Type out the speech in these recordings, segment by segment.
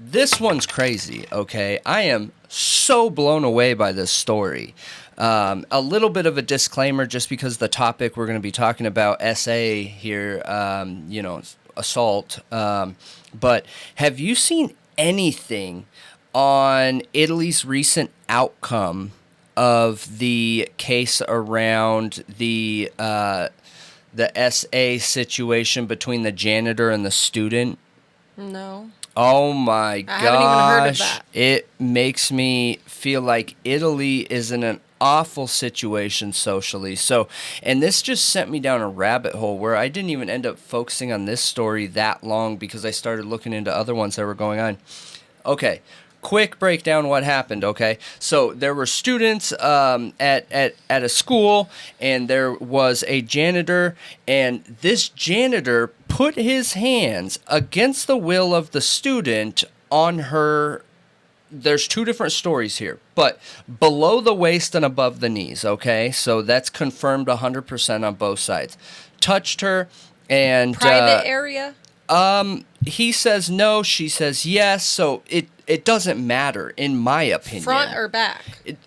this one's crazy, okay? I am so blown away by this story. A little bit of a disclaimer, just because the topic we're going to be talking about, SA here, assault. But have you seen anything on Italy's recent outcome of the case around the SA situation between the janitor and the student? No. Oh my gosh. I haven't even heard of that. It makes me feel like Italy is in an awful situation socially. So, and this just sent me down a rabbit hole where I didn't even end up focusing on this story that long because I started looking into other ones that were going on. Okay. Quick breakdown what happened, okay? So there were students at a school, and there was a janitor, and this janitor put his hands against the will of the student on her. There's two different stories here, but below the waist and above the knees, okay? So that's confirmed 100% on both sides. Touched her, and Private area? He says no, she says yes, so it doesn't matter, in my opinion. Front or back? It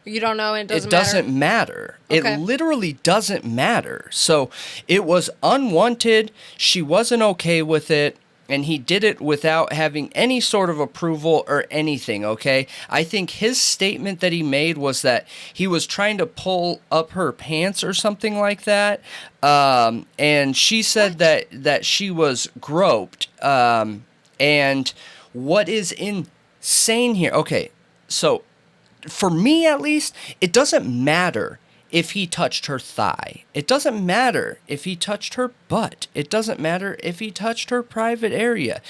You don't know, and it doesn't matter? It doesn't matter. Okay. It literally doesn't matter. So it was unwanted, she wasn't okay with it, and he did it without having any sort of approval or anything, okay? I think his statement that he made was that he was trying to pull up her pants or something like that, and she said that she was groped, and what is insane here... Okay, so for me at least, it doesn't matter if he touched her thigh. It doesn't matter if he touched her butt. It doesn't matter if he touched her private area.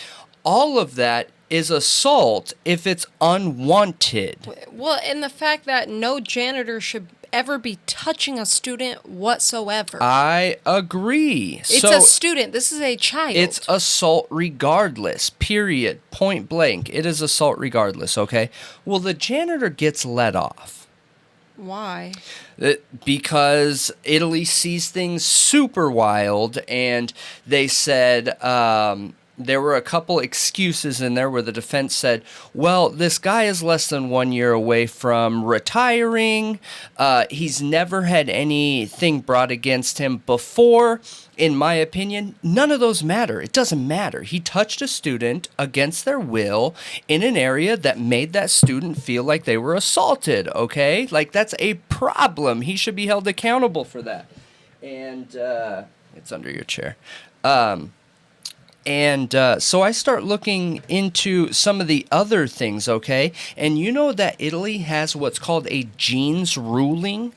All of that is assault if it's unwanted. Well, and the fact that no janitor should ever be touching a student whatsoever. I agree. It's a student. This is a child. It's assault regardless, period, point blank. It is assault regardless, okay? Well, the janitor gets let off. Why? Because Italy sees things super wild, and they said there were a couple excuses in there where the defense said, well, this guy is less than 1 year away from retiring. He's never had anything brought against him before. In my opinion, none of those matter. It doesn't matter. He touched a student against their will in an area that made that student feel like they were assaulted, okay? Like, that's a problem. He should be held accountable for that. And it's under your chair. So I start looking into some of the other things, okay? And you know that Italy has what's called a jeans ruling?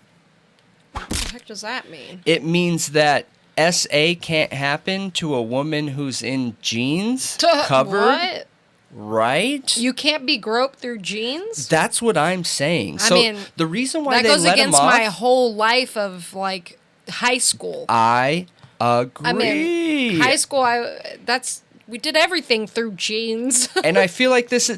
What the heck does that mean? It means that SA can't happen to a woman who's in jeans covered. What? Right? You can't be groped through jeans? That's what I'm saying. So mean, the reason why that they goes let him against off, my whole life of, like, high school. I agree. I mean, high school, we did everything through jeans. And I feel like this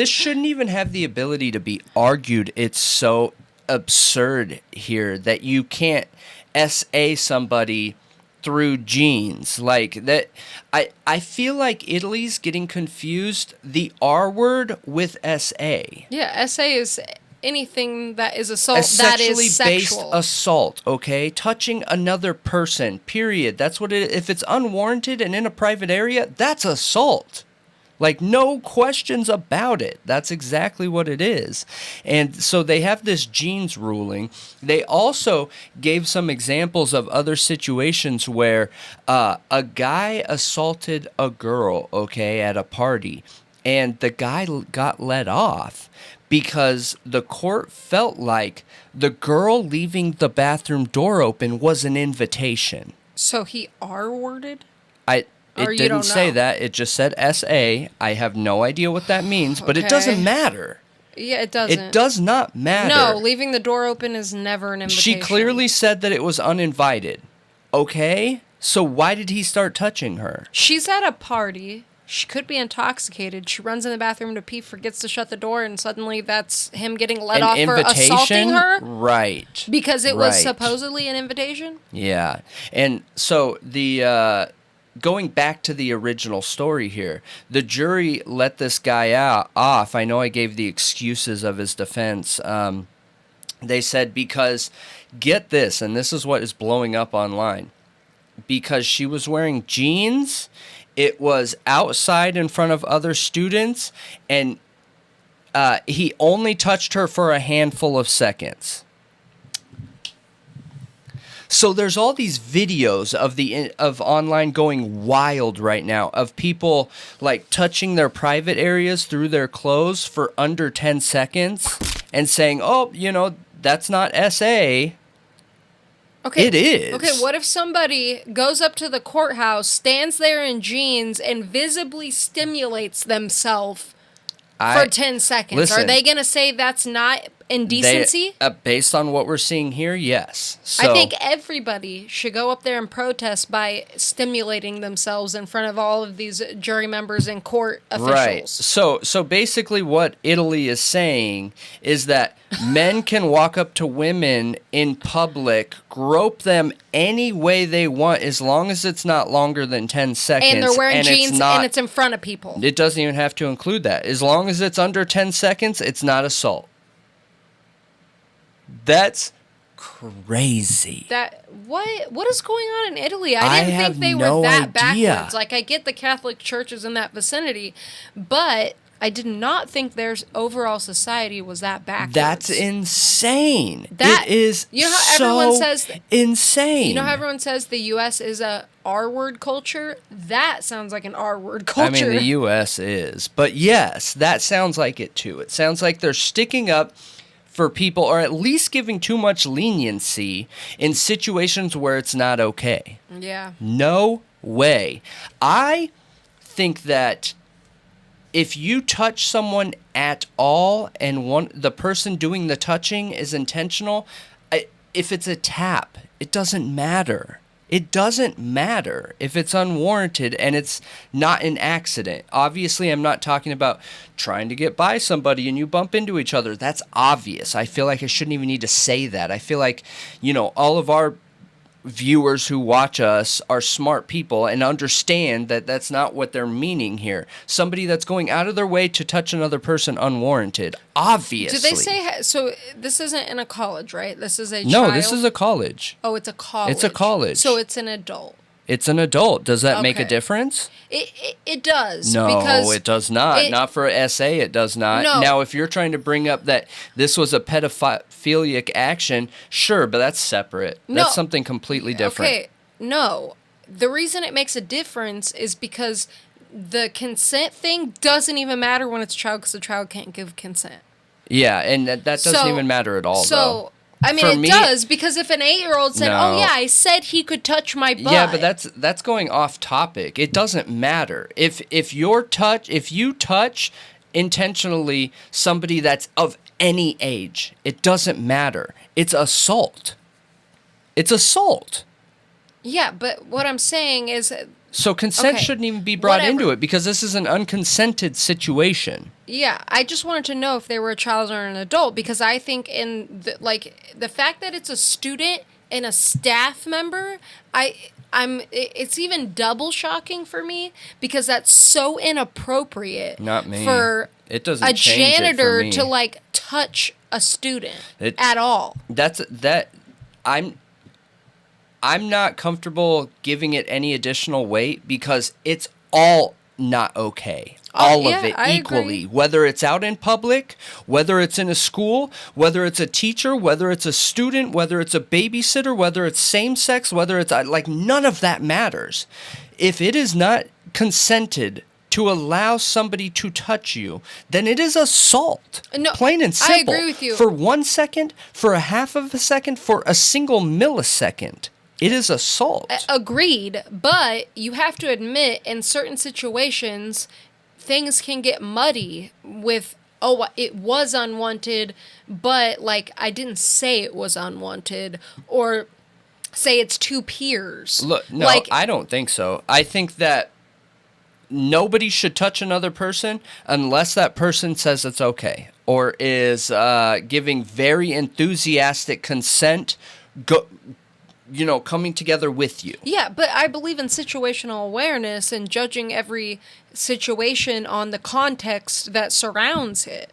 shouldn't even have the ability to be argued. It's so absurd here that you can't SA somebody through jeans like that. I feel like Italy's getting confused the R word with SA. Yeah, SA is anything that is assault, that is sexual. Based assault, okay? Touching another person, period. That's what it is. If it's unwarranted and in a private area, that's assault. Like, no questions about it. That's exactly what it is. And so they have this jeans ruling. They also gave some examples of other situations where a guy assaulted a girl, okay, at a party, and the guy got let off because the court felt like the girl leaving the bathroom door open was an invitation. So he R-worded? It didn't say that. It just said SA. I have no idea what that means, but it doesn't matter. Yeah, it doesn't. It does not matter. No, leaving the door open is never an invitation. She clearly said that it was uninvited. Okay? So why did he start touching her? She's at a party. She could be intoxicated. She runs in the bathroom to pee, forgets to shut the door, and suddenly that's him getting let off for assaulting her? Right. Because it was supposedly an invitation? Yeah. And so the going back to the original story here, the jury let this guy off. I know I gave the excuses of his defense. They said because, get this, and this is what is blowing up online, because she was wearing jeans, it was outside in front of other students, and he only touched her for a handful of seconds. So there's all these videos of online going wild right now of people like touching their private areas through their clothes for under 10 seconds and saying, "Oh, that's not SA." Okay. It is. Okay, what if somebody goes up to the courthouse, stands there in jeans, and visibly stimulates themselves for 10 seconds? Listen, are they going to say that's not indecency? Based on what we're seeing here, yes. So, I think everybody should go up there and protest by stimulating themselves in front of all of these jury members and court officials. Right. So basically what Italy is saying is that men can walk up to women in public, grope them any way they want, as long as it's not longer than 10 seconds. And they're wearing jeans and it's in front of people. It doesn't even have to include that. As long as it's under 10 seconds, it's not assault. That's crazy. What is going on in Italy? I didn't think they were that backwards. Like, I get the Catholic churches in that vicinity, but I did not think their overall society was that backwards. That's insane. It is everyone says insane. You know how everyone says the U.S. is a R-word culture? That sounds like an R-word culture. I mean, the U.S. is. But yes, that sounds like it too. It sounds like they're sticking up for people, or at least giving too much leniency in situations where it's not okay. Yeah. No way. I think that if you touch someone at all and the person doing the touching is intentional, if it's a tap, it doesn't matter. It doesn't matter if it's unwarranted and it's not an accident. Obviously, I'm not talking about trying to get by somebody and you bump into each other. That's obvious. I feel like I shouldn't even need to say that. I feel like, all of our viewers who watch us are smart people and understand that that's not what they're meaning here. Somebody that's going out of their way to touch another person unwarranted, obviously. Do they say, so this isn't in a college, right? This is a child? No, this is a college. Oh, it's a college. It's a college. So it's an adult. It's an adult. Does that make a difference? It does. No, because it does not. Not for SA, it does not. No. Now, if you're trying to bring up that this was a pedophilic action, sure, but that's separate. No. That's something completely different. Okay, no. The reason it makes a difference is because the consent thing doesn't even matter when it's a child, because the child can't give consent. Yeah, and that doesn't even matter at all, though. I mean, does, because if an 8-year-old said, "Oh yeah, I said he could touch my butt," yeah, but that's going off topic. It doesn't matter if you touch intentionally somebody that's of any age. It doesn't matter. It's assault. It's assault. Yeah, but what I'm saying is, so consent shouldn't even be brought into it, because this is an unconsented situation. Yeah, I just wanted to know if they were a child or an adult, because I think the fact that it's a student and a staff member, it's even double shocking for me, because that's so inappropriate. Not me. For it doesn't a change janitor it for me. to touch a student at all. I'm not comfortable giving it any additional weight, because it's all not okay. All of it equally. Whether it's out in public, whether it's in a school, whether it's a teacher, whether it's a student, whether it's a babysitter, whether it's same-sex, whether it's none of that matters. If it is not consented to allow somebody to touch you, then it is assault. No, plain and simple. I agree with you. For 1 second, for a half of a second, for a single millisecond, it is assault. Agreed, but you have to admit, in certain situations, things can get muddy with, it was unwanted, but I didn't say it was unwanted, or say it's two peers. Look, no, I don't think so. I think that nobody should touch another person unless that person says it's okay, or is giving very enthusiastic consent. coming together with you. Yeah, but I believe in situational awareness and judging every situation on the context that surrounds it.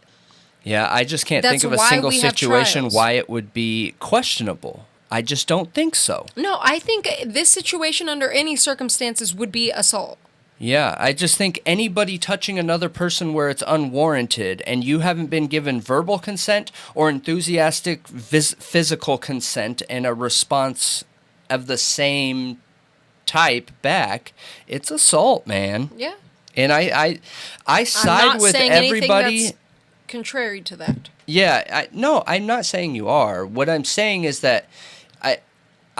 Yeah, I just can't think That's of a why single we have situation trials. why it would be questionable. I just don't think so. No, I think this situation under any circumstances would be assault. Yeah, I just think anybody touching another person where it's unwarranted and you haven't been given verbal consent or enthusiastic physical consent and a response of the same type back, it's assault, man. Yeah. And I I'm side not with saying everybody. anything that's contrary to that. Yeah, no, I'm not saying you are. What I'm saying is that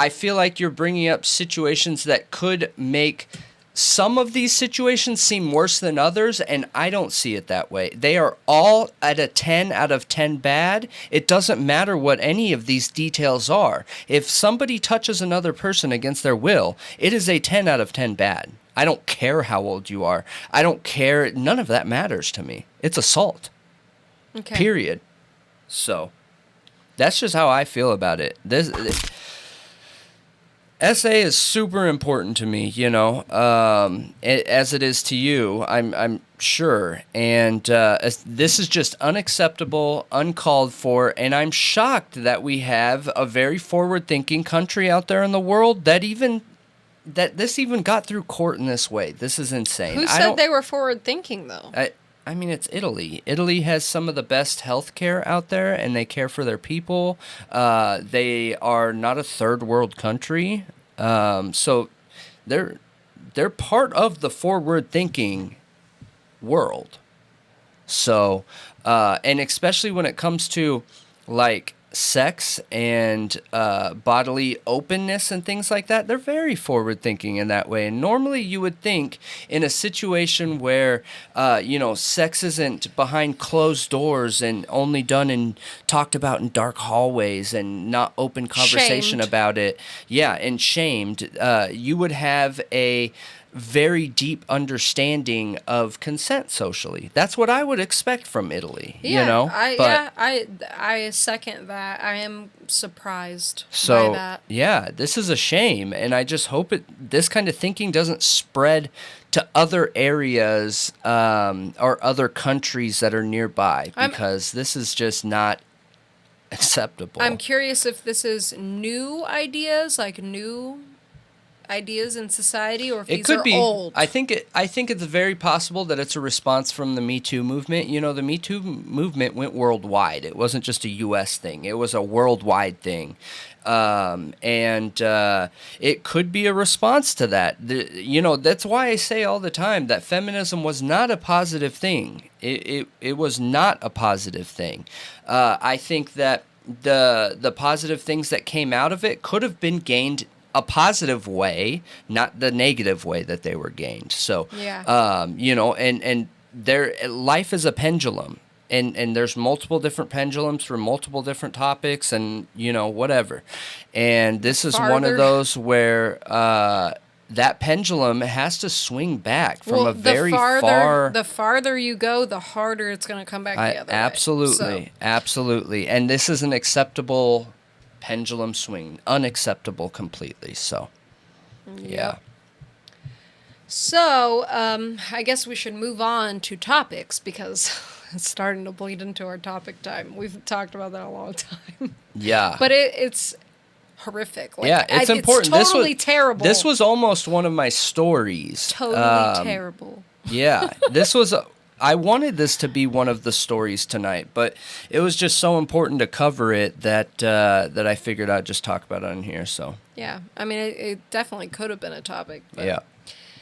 I feel like you're bringing up situations that could make some of these situations seem worse than others, and I don't see it that way. They are all at a 10 out of 10 bad. It doesn't matter what any of these details are. If somebody touches another person against their will, it is a 10 out of 10 bad. I don't care how old you are. I don't care. None of that matters to me. It's assault. Okay. Period. So, that's just how I feel about it. This SA is super important to me, as it is to you, I'm sure. And this is just unacceptable, uncalled for, and I'm shocked that we have a very forward-thinking country out there in the world that this even got through court in this way. This is insane. Who said they were forward-thinking, though? I mean, it's Italy. Italy has some of the best healthcare out there, and they care for their people. They are not a third world country, so they're part of the forward thinking world. So, and especially when it comes to like sex and bodily openness and things like that, they're very forward thinking in that way. And normally you would think in a situation where sex isn't behind closed doors and only done and talked about in dark hallways and not open conversation about it, and shamed, you would have a very deep understanding of consent socially. That's what I would expect from Italy, I second that. I am surprised by that. Yeah, this is a shame, and I just hope this kind of thinking doesn't spread to other areas or other countries that are nearby, because this is just not acceptable. I'm curious if this is new ideas, like new ideas in society, or if these are old. I think it's very possible that it's a response from the Me Too movement. The Me Too movement went worldwide. It wasn't just a U.S. thing. It was a worldwide thing. And it could be a response to that. That's why I say all the time that feminism was not a positive thing. It was not a positive thing. I think that the positive things that came out of it could have been gained a positive way, not the negative way that they were gained. So, and their life is a pendulum, and there's multiple different pendulums for multiple different topics, and whatever. And this is one of those where that pendulum has to swing back from a very far. The farther you go, the harder it's going to come back the other way. Absolutely. And this is an acceptable pendulum swing, unacceptable completely. So, yeah. So, I guess we should move on to topics, because it's starting to bleed into our topic time. We've talked about that a long time. Yeah. But it's horrific. It's important. It's totally terrible. This was almost one of my stories. Totally terrible. Yeah. I wanted this to be one of the stories tonight, but it was just so important to cover it that I figured I'd just talk about it on here. So yeah, I mean, it definitely could have been a topic. But yeah.